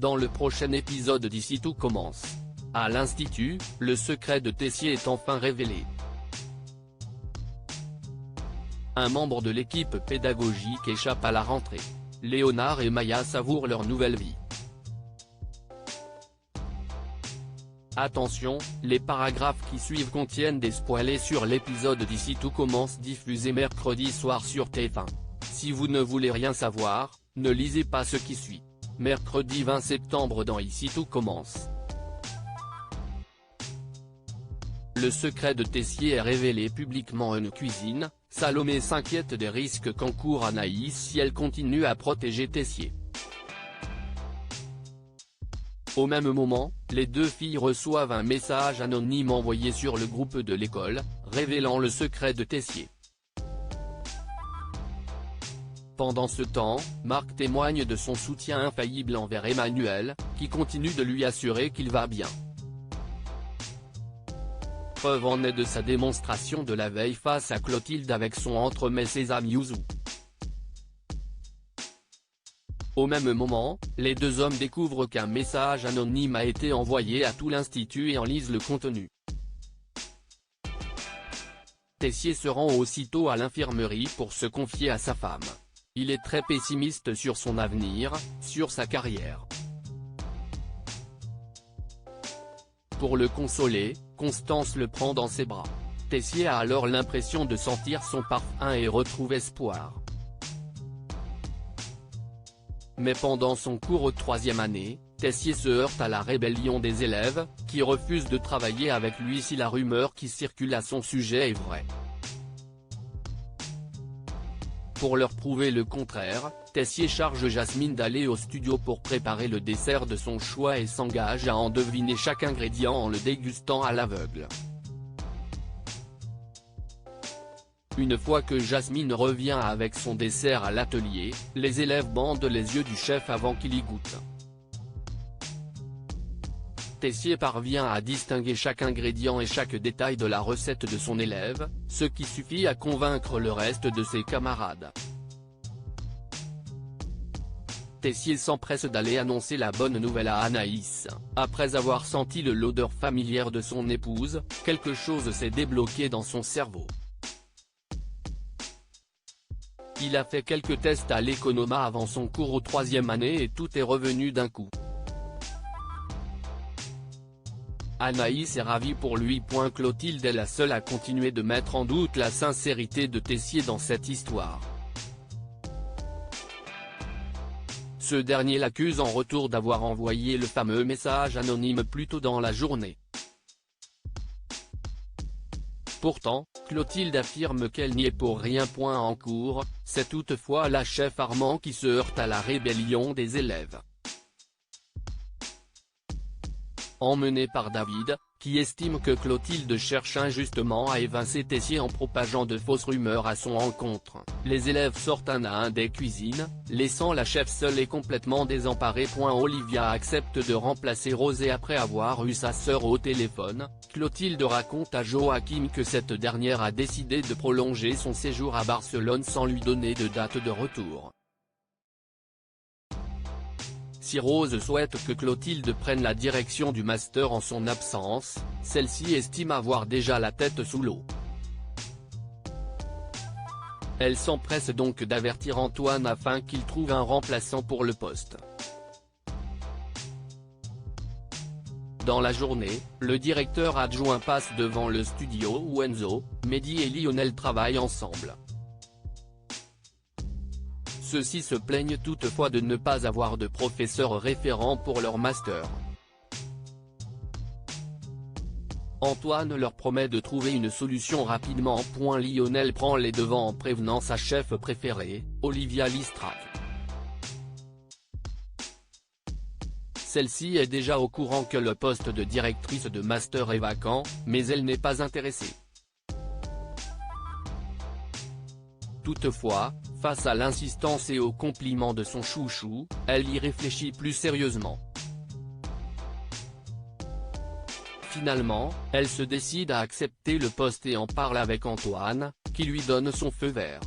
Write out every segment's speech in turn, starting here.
Dans le prochain épisode d'Ici tout commence. À l'Institut, le secret de Tessier est enfin révélé. Un membre de l'équipe pédagogique échappe à la rentrée. Léonard et Maya savourent leur nouvelle vie. Attention, les paragraphes qui suivent contiennent des spoilers sur l'épisode d'Ici tout commence diffusé mercredi soir sur TF1. Si vous ne voulez rien savoir, ne lisez pas ce qui suit. Mercredi 20 septembre dans Ici tout commence. Le secret de Tessier est révélé publiquement en cuisine. Salomé s'inquiète des risques qu'encourt Anaïs si elle continue à protéger Tessier. Au même moment, les deux filles reçoivent un message anonyme envoyé sur le groupe de l'école, révélant le secret de Tessier. Pendant ce temps, Marc témoigne de son soutien infaillible envers Emmanuel, qui continue de lui assurer qu'il va bien. Preuve en est de sa démonstration de la veille face à Clotilde avec son entremets Sésame Yuzu. Au même moment, les deux hommes découvrent qu'un message anonyme a été envoyé à tout l'Institut et en lisent le contenu. Tessier se rend aussitôt à l'infirmerie pour se confier à sa femme. Il est très pessimiste sur son avenir, sur sa carrière. Pour le consoler, Constance le prend dans ses bras. Tessier a alors l'impression de sentir son parfum et retrouve espoir. Mais pendant son cours de 3e année, Tessier se heurte à la rébellion des élèves, qui refusent de travailler avec lui si la rumeur qui circule à son sujet est vraie. Pour leur prouver le contraire, Tessier charge Jasmine d'aller au studio pour préparer le dessert de son choix et s'engage à en deviner chaque ingrédient en le dégustant à l'aveugle. Une fois que Jasmine revient avec son dessert à l'atelier, les élèves bandent les yeux du chef avant qu'il y goûte. Tessier parvient à distinguer chaque ingrédient et chaque détail de la recette de son élève, ce qui suffit à convaincre le reste de ses camarades. Tessier s'empresse d'aller annoncer la bonne nouvelle à Anaïs. Après avoir senti l'odeur familière de son épouse, quelque chose s'est débloqué dans son cerveau. Il a fait quelques tests à l'économa avant son cours de 3e année et tout est revenu d'un coup. Anaïs est ravie pour lui. Clotilde est la seule à continuer de mettre en doute la sincérité de Tessier dans cette histoire. Ce dernier l'accuse en retour d'avoir envoyé le fameux message anonyme plus tôt dans la journée. Pourtant, Clotilde affirme qu'elle n'y est pour rien. En cours, c'est toutefois la chef Armand qui se heurte à la rébellion des élèves. Emmené par David, qui estime que Clotilde cherche injustement à évincer Tessier en propageant de fausses rumeurs à son encontre, les élèves sortent un à un des cuisines, laissant la chef seule et complètement désemparée. Olivia accepte de remplacer Rosée après avoir eu sa sœur au téléphone. Clotilde raconte à Joachim que cette dernière a décidé de prolonger son séjour à Barcelone sans lui donner de date de retour. Si Rose souhaite que Clotilde prenne la direction du master en son absence, celle-ci estime avoir déjà la tête sous l'eau. Elle s'empresse donc d'avertir Antoine afin qu'il trouve un remplaçant pour le poste. Dans la journée, le directeur adjoint passe devant le studio où Enzo, Mehdi et Lionel travaillent ensemble. Ceux-ci se plaignent toutefois de ne pas avoir de professeur référent pour leur master. Antoine leur promet de trouver une solution rapidement. Lionel prend les devants en prévenant sa chef préférée, Olivia Listrac. Celle-ci est déjà au courant que le poste de directrice de master est vacant, mais elle n'est pas intéressée. Toutefois, face à l'insistance et aux compliments de son chouchou, elle y réfléchit plus sérieusement. Finalement, elle se décide à accepter le poste et en parle avec Antoine, qui lui donne son feu vert.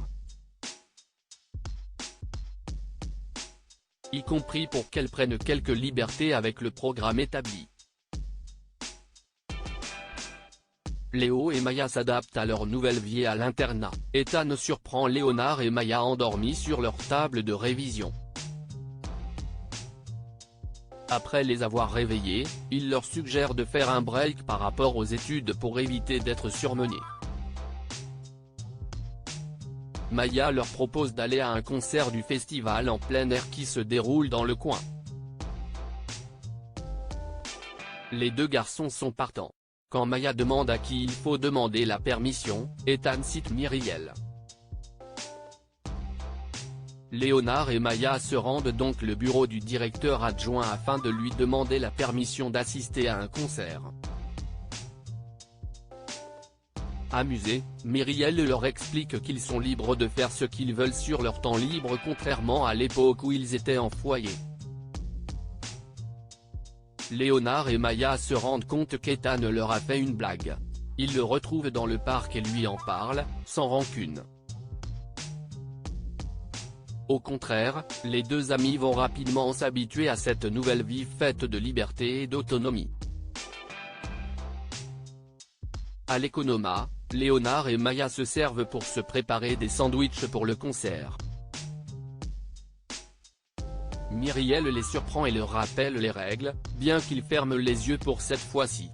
y compris pour qu'elles prennent quelques libertés avec le programme établi. Léo et Maya s'adaptent à leur nouvelle vie à l'internat. Ethan surprend Léonard et Maya endormis sur leur table de révision. Après les avoir réveillés, il leur suggère de faire un break par rapport aux études pour éviter d'être surmenés. Maya leur propose d'aller à un concert du festival en plein air qui se déroule dans le coin. Les deux garçons sont partants. Quand Maya demande à qui il faut demander la permission, Ethan cite Myriel. Léonard et Maya se rendent donc au bureau du directeur adjoint afin de lui demander la permission d'assister à un concert. Amusés, Myriel leur explique qu'ils sont libres de faire ce qu'ils veulent sur leur temps libre contrairement à l'époque où ils étaient en foyer. Léonard et Maya se rendent compte qu'Ethan leur a fait une blague. Ils le retrouvent dans le parc et lui en parlent, sans rancune. Au contraire, les deux amis vont rapidement s'habituer à cette nouvelle vie faite de liberté et d'autonomie. À l'Economa, Léonard et Maya se servent pour se préparer des sandwichs pour le concert. Myriel les surprend et leur rappelle les règles, bien qu'ils ferment les yeux pour cette fois-ci.